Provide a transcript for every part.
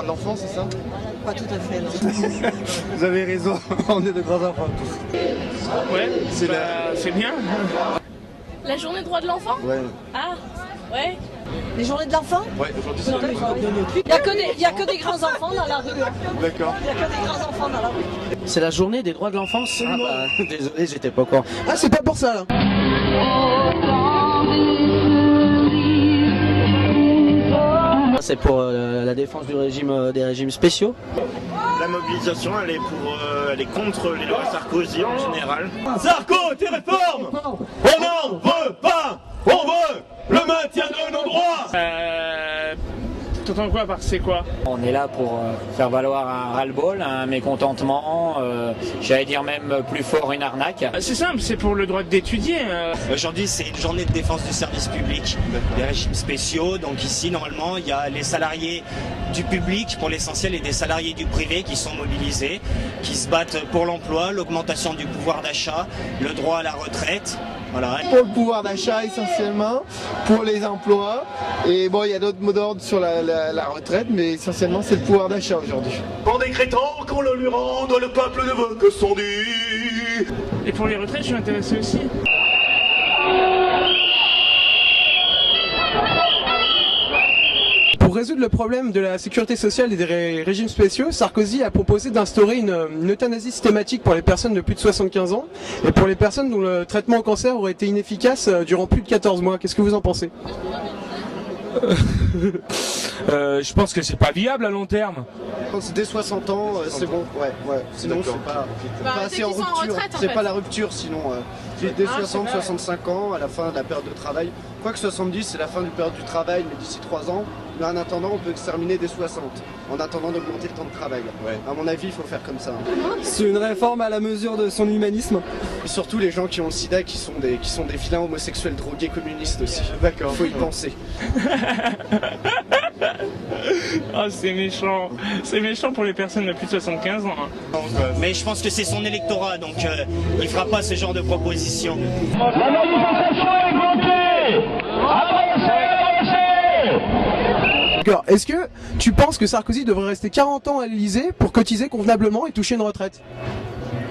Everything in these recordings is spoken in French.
droits de l'enfant, c'est ça? Pas tout à fait, non. Vous avez raison, on est de grands enfants tous. Ouais, c'est bien. La journée des droits de l'enfant? Ouais. Ah, ouais. Les journées de l'enfant? Ouais, aujourd'hui c'est Il n'y a que des grands enfants dans la rue. D'accord. Il n'y a que des grands enfants dans la rue. C'est la journée des droits de l'enfance. Ah bah, désolé, j'étais pas au courant. Ah, c'est pas pour ça là. C'est pour la défense du régime, des régimes spéciaux. La mobilisation, elle est contre les lois Sarkozy en général. Sarko, tes réformes, on n'en veut pas. On veut le maintien de nos droits. T'entends quoi par c'est quoi? On est là pour faire valoir un ras-le-bol, un mécontentement, j'allais dire même plus fort une arnaque. C'est simple, c'est pour le droit d'étudier. Aujourd'hui, c'est une journée de défense du service public, des régimes spéciaux. Donc ici, normalement, il y a les salariés du public pour l'essentiel et des salariés du privé qui sont mobilisés, qui se battent pour l'emploi, l'augmentation du pouvoir d'achat, le droit à la retraite. Voilà. Pour le pouvoir d'achat essentiellement, pour les emplois, et bon, il y a d'autres mots d'ordre sur la retraite, mais essentiellement c'est le pouvoir d'achat aujourd'hui. En décrétant qu'on le lui rende, le peuple ne veut que son dû. Et pour les retraites, je suis intéressé aussi. Pour résoudre le problème de la sécurité sociale et des régimes spéciaux, Sarkozy a proposé d'instaurer une euthanasie systématique pour les personnes de plus de 75 ans et pour les personnes dont le traitement au cancer aurait été inefficace durant plus de 14 mois. Qu'est-ce que vous en pensez? Je pense que c'est pas viable à long terme. Dès 60 ans, c'est bon, ouais. Sinon, c'est pas assez en rupture. C'est pas la rupture, sinon. Dès 60-65 ans, à la fin de la période de travail. Quoique 70, c'est la fin du période du travail, mais d'ici 3 ans. Mais en attendant, on peut exterminer dès 60, en attendant d'augmenter le temps de travail. Ouais. À mon avis, il faut faire comme ça. C'est une réforme à la mesure de son humanisme. Et surtout les gens qui ont le sida, qui sont des vilains homosexuels, drogués, communistes aussi. D'accord. Il faut y penser. Oh, c'est méchant. C'est méchant pour les personnes de plus de 75 ans. Mais je pense que c'est son électorat, donc il fera pas ce genre de proposition. La manifestation est bloquée. D'accord. Est-ce que tu penses que Sarkozy devrait rester 40 ans à l'Elysée pour cotiser convenablement et toucher une retraite?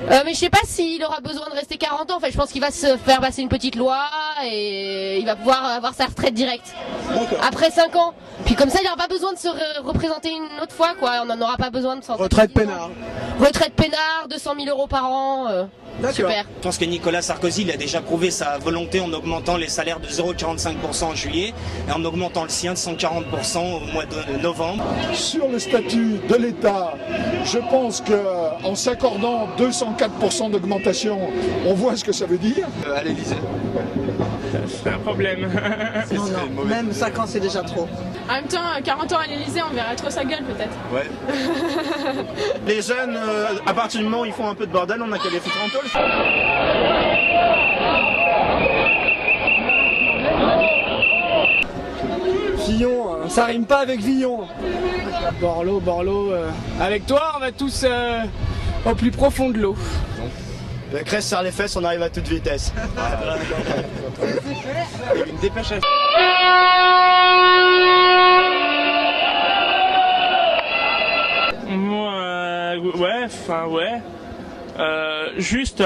Mais je sais pas s'il aura besoin de rester 40 ans. En fait, je pense qu'il va se faire passer une petite loi et il va pouvoir avoir sa retraite directe. Après 5 ans. Puis comme ça, il n'aura pas besoin de se représenter une autre fois, quoi. On n'en aura pas besoin de s'en. Retraite peinard. Retraite peinard, 200 000 € par an. Super. Je pense que Nicolas Sarkozy, il a déjà prouvé sa volonté en augmentant les salaires de 0,45% en juillet et en augmentant le sien de 140% au mois de novembre. Sur le statut de l'État, je pense qu'en s'accordant 204% d'augmentation, on voit ce que ça veut dire. À l'Elysée. C'est un problème. Non, même 5 ans c'est déjà trop. En même temps, 40 ans à l'Elysée, on verra trop sa gueule peut-être. Ouais. Les jeunes, à partir du moment où ils font un peu de bordel, on a qu'à les foutre en tôle. Fillon, ça rime pas avec Villon. Borloo, avec toi on va tous au plus profond de l'eau. La Cresse serre les fesses, on arrive à toute vitesse. Il y a une dépêche à... Ouais. Juste...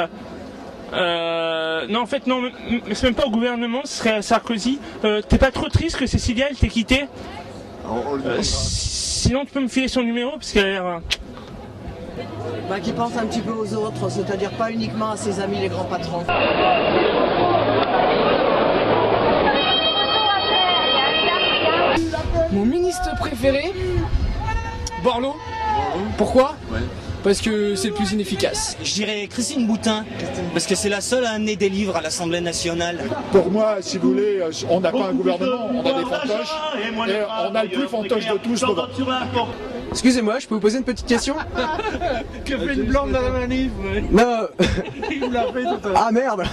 non, en fait, non, mais c'est même pas au gouvernement, ce serait à Sarkozy. T'es pas trop triste que Cécilia, elle t'ait quitté? Sinon, tu peux me filer son numéro, parce qu'elle a l'air... Qui pense un petit peu aux autres, c'est-à-dire pas uniquement à ses amis les grands patrons. Mon ministre préféré, Borloo. Pourquoi? Parce que c'est le plus inefficace. Je dirais Christine Boutin, parce que c'est la seule à amener des livres à l'Assemblée nationale. Pour moi, si vous voulez, on n'a pas un gouvernement, on a des fantoches, et on a le plus fantoche de tous. Excusez-moi, je peux vous poser une petite question? Que fait une blonde dans la manif? Non. Il vous l'a fait tout à l'heure. Ah merde.